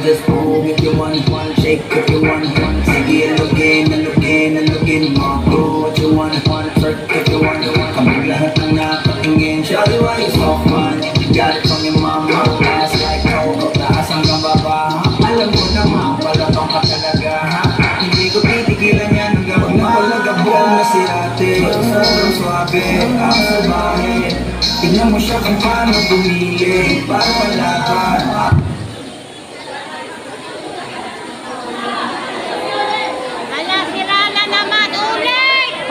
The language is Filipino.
Just move if you want, shake if you want. Sige, alugin mo. Do what you want, work if you want. Kaming lahat ng nakatingin. Shawty, why you so fun? Got it from your mama, ass like coco. Taas hanggang baba. Alam mo naman, palatong ka talaga, ha? Hindi ko titigilan yan hanggang nagabong na si ate. Sobrang swabe, ang sabahe. Tignan mo siya kung paano bumili. Para wala ka.